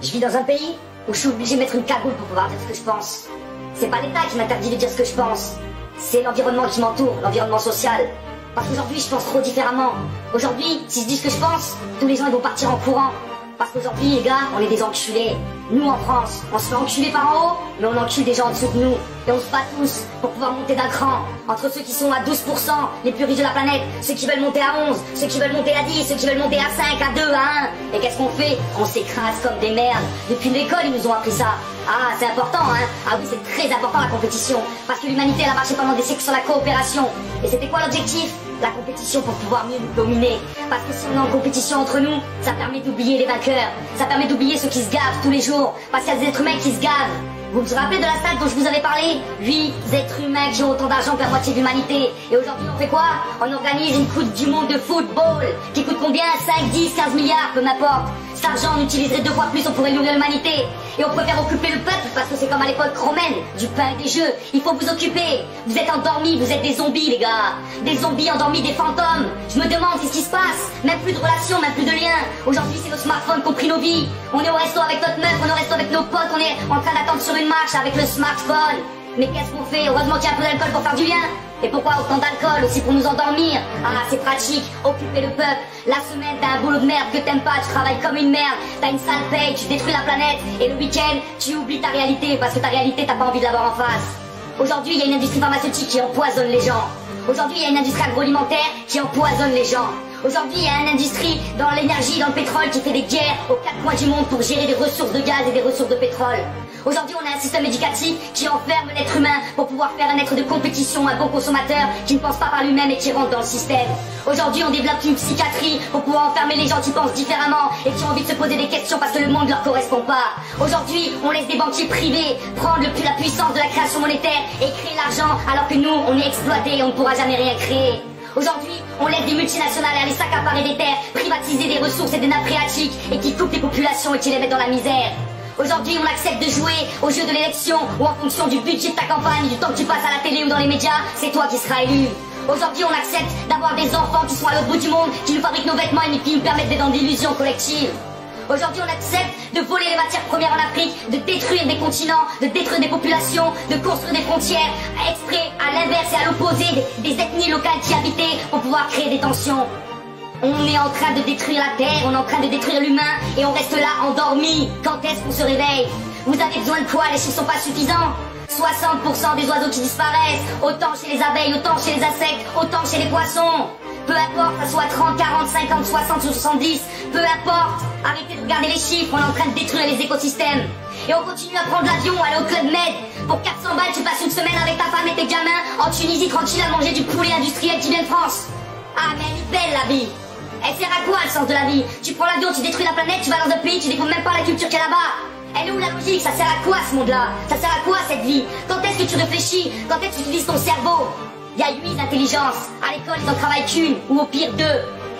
Je vis dans un pays où je suis obligé de mettre une cagoule pour pouvoir dire ce que je pense. C'est pas l'État qui m'interdit de dire ce que je pense. C'est l'environnement qui m'entoure, l'environnement social. Parce qu'aujourd'hui, je pense trop différemment. Aujourd'hui, si je dis ce que je pense, tous les gens ils vont partir en courant. Parce qu'aujourd'hui, les gars, on est des enculés. Nous, en France, on se fait enculer par en haut, mais on encule des gens en dessous de nous. Et on se bat tous pour pouvoir monter d'un cran. Entre ceux qui sont à 12%, les plus riches de la planète, ceux qui veulent monter à 11, ceux qui veulent monter à 10, ceux qui veulent monter à 5, à 2, à 1. Et qu'est-ce qu'on fait? On s'écrase comme des merdes. Depuis l'école, ils nous ont appris ça. Ah, c'est important, hein? Ah oui, c'est très important la compétition. Parce que l'humanité, elle a marché pendant des siècles sur la coopération. Et c'était quoi l'objectif? La compétition pour pouvoir mieux nous dominer. Parce que si on est en compétition entre nous, ça permet d'oublier les vainqueurs. Ça permet d'oublier ceux qui se gavent tous les jours. Parce qu'il y a des êtres humains qui se gavent. Vous vous rappelez de la stat dont je vous avais parlé? 8 êtres humains qui ont autant d'argent que la moitié de l'humanité. Et aujourd'hui, on fait quoi? On organise une coupe du monde de football qui coûte combien? 5, 10, 15 milliards, peu m'importe. Cet argent, on utiliserait 2 fois plus, on pourrait nourrir l'humanité. Et on préfère occuper le peuple parce que c'est comme à l'époque romaine, du pain et des jeux. Il faut vous occuper. Vous êtes endormis, vous êtes des zombies, les gars. Des zombies endormis, des fantômes. Je me demande qu'est-ce qui se passe. Même plus de relations, même plus de liens. Aujourd'hui, c'est nos smartphones qui ont pris nos vies. On est au resto avec notre meuf, on est au resto avec nos potes, on est en train d'attendre sur une marche avec le smartphone. Mais qu'est-ce qu'on fait? Heureusement qu'il y a un peu d'alcool pour faire du lien. Et pourquoi autant d'alcool? Aussi pour nous endormir. Ah, c'est pratique, occuper le peuple. La semaine, t'as un boulot de merde que t'aimes pas, tu travailles comme une merde, t'as une sale paye, tu détruis la planète. Et le week-end, tu oublies ta réalité parce que ta réalité, t'as pas envie de l'avoir en face. Aujourd'hui, il y a une industrie pharmaceutique qui empoisonne les gens. Aujourd'hui, il y a une industrie agroalimentaire qui empoisonne les gens. Aujourd'hui, il y a une industrie dans l'énergie, dans le pétrole qui fait des guerres aux 4 coins du monde pour gérer des ressources de gaz et des ressources de pétrole. Aujourd'hui, on a un système éducatif qui enferme l'être humain pour pouvoir faire un être de compétition, un bon consommateur qui ne pense pas par lui-même et qui rentre dans le système. Aujourd'hui, on développe une psychiatrie pour pouvoir enfermer les gens qui pensent différemment et qui ont envie de se poser des questions parce que le monde ne leur correspond pas. Aujourd'hui, on laisse des banquiers privés prendre la puissance de la création monétaire et créer l'argent alors que nous, on est exploités et on ne pourra jamais rien créer. Aujourd'hui, on laisse des multinationales aller s'accaparer des terres, privatiser des ressources et des nappes phréatiques et qui coupent les populations et qui les mettent dans la misère. Aujourd'hui, on accepte de jouer au jeu de l'élection où en fonction du budget de ta campagne, du temps que tu passes à la télé ou dans les médias, c'est toi qui seras élu. Aujourd'hui, on accepte d'avoir des enfants qui sont à l'autre bout du monde, qui nous fabriquent nos vêtements et qui nous permettent d'être dans des illusions collectives. Aujourd'hui, on accepte de voler les matières premières en Afrique, de détruire des continents, de détruire des populations, de construire des frontières, exprès à l'inverse et à l'opposé des ethnies locales qui habitaient pour pouvoir créer des tensions. On est en train de détruire la Terre, on est en train de détruire l'humain et on reste là endormi. Quand est-ce qu'on se réveille? Vous avez besoin de quoi? Les chiffres sont pas suffisants. 60% des oiseaux qui disparaissent, autant chez les abeilles, autant chez les insectes, autant chez les poissons. Peu importe, que ce soit 30, 40, 50, 60 ou 70, peu importe. Arrêtez de regarder les chiffres, on est en train de détruire les écosystèmes. Et on continue à prendre l'avion, aller au Club Med. Pour 400 balles, tu passes une semaine avec ta femme et tes gamins en Tunisie tranquille à manger du poulet industriel qui vient de France. Ah mais elle est belle la vie. Elle sert à quoi le sens de la vie? Tu prends l'avion, tu détruis la planète, tu vas dans un pays, tu découvres même pas la culture qu'il y a là-bas. Elle est où la logique? Ça sert à quoi ce monde-là? Ça sert à quoi cette vie? Quand est-ce que tu réfléchis? Quand est-ce que tu utilises ton cerveau? Il y a 8 intelligences. À l'école, ils n'en travaillent qu'une, ou au pire 2.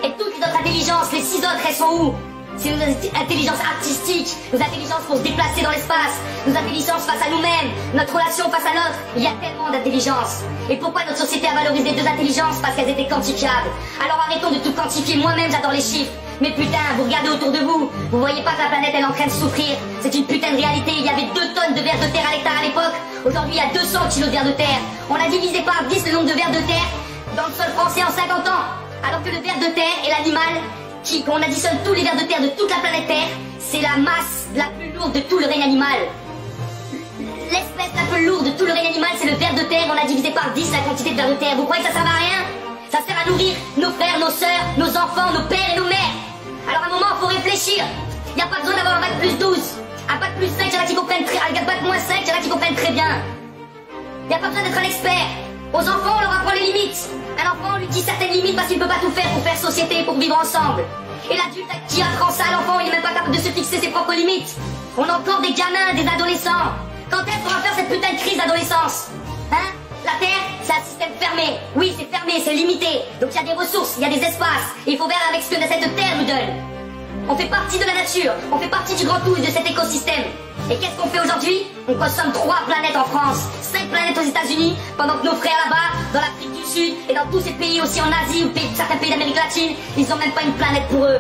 Et toutes les autres intelligences, les 6 autres, elles sont où? C'est nos intelligences artistiques, nos intelligences pour se déplacer dans l'espace, nos intelligences face à nous-mêmes, notre relation face à l'autre. Il y a tellement d'intelligences. Et pourquoi notre société a valorisé 2 intelligences? Parce qu'elles étaient quantifiables. Alors arrêtons de tout quantifier. Moi-même, j'adore les chiffres. Mais putain, vous regardez autour de vous, vous voyez pas que la planète elle est en train de souffrir. C'est une putain de réalité. Il y avait 2 tonnes de vers de terre à l'hectare à l'époque. Aujourd'hui, il y a 200 kilos de vers de terre. On a divisé par 10 le nombre de vers de terre dans le sol français en 50 ans. Alors que le ver de terre est l'animal qu'on additionne tous les vers de terre de toute la planète Terre, c'est la masse la plus lourde de tout le règne animal. L'espèce la plus lourde de tout le règne animal, c'est le ver de terre. On a divisé par 10 la quantité de vers de terre. Vous croyez que ça sert à rien? Ça sert à nourrir nos frères, nos sœurs, nos enfants, nos pères et nos mères. Alors à un moment, il faut réfléchir. Il n'y a pas besoin d'avoir un bac plus 12. Un bac plus 5, il y en a qui comprennent très bien. Un bac moins 5, il y en a qui comprennent très bien. Il n'y a pas besoin d'être un expert. Aux enfants, on leur apprend les limites. Un enfant, on lui dit certaines limites parce qu'il ne peut pas tout faire pour faire société, pour vivre ensemble. Et l'adulte qui apprend ça à l'enfant, il n'est même pas capable de se fixer ses propres limites. On a encore des gamins, des adolescents. Quand est-ce qu'on va faire cette putain de crise d'adolescence? Hein? La Terre, c'est un système fermé. Oui, c'est fermé, c'est limité. Donc il y a des ressources, il y a des espaces. Et il faut faire avec ce que cette Terre nous donne. On fait partie de la nature, on fait partie du grand tout et de cet écosystème. Et qu'est-ce qu'on fait aujourd'hui? On consomme 3 planètes en France, 5 planètes aux États-Unis, pendant que nos frères là-bas, dans l'Afrique du Sud et dans tous ces pays aussi en Asie ou certains pays d'Amérique latine, ils ont même pas une planète pour eux.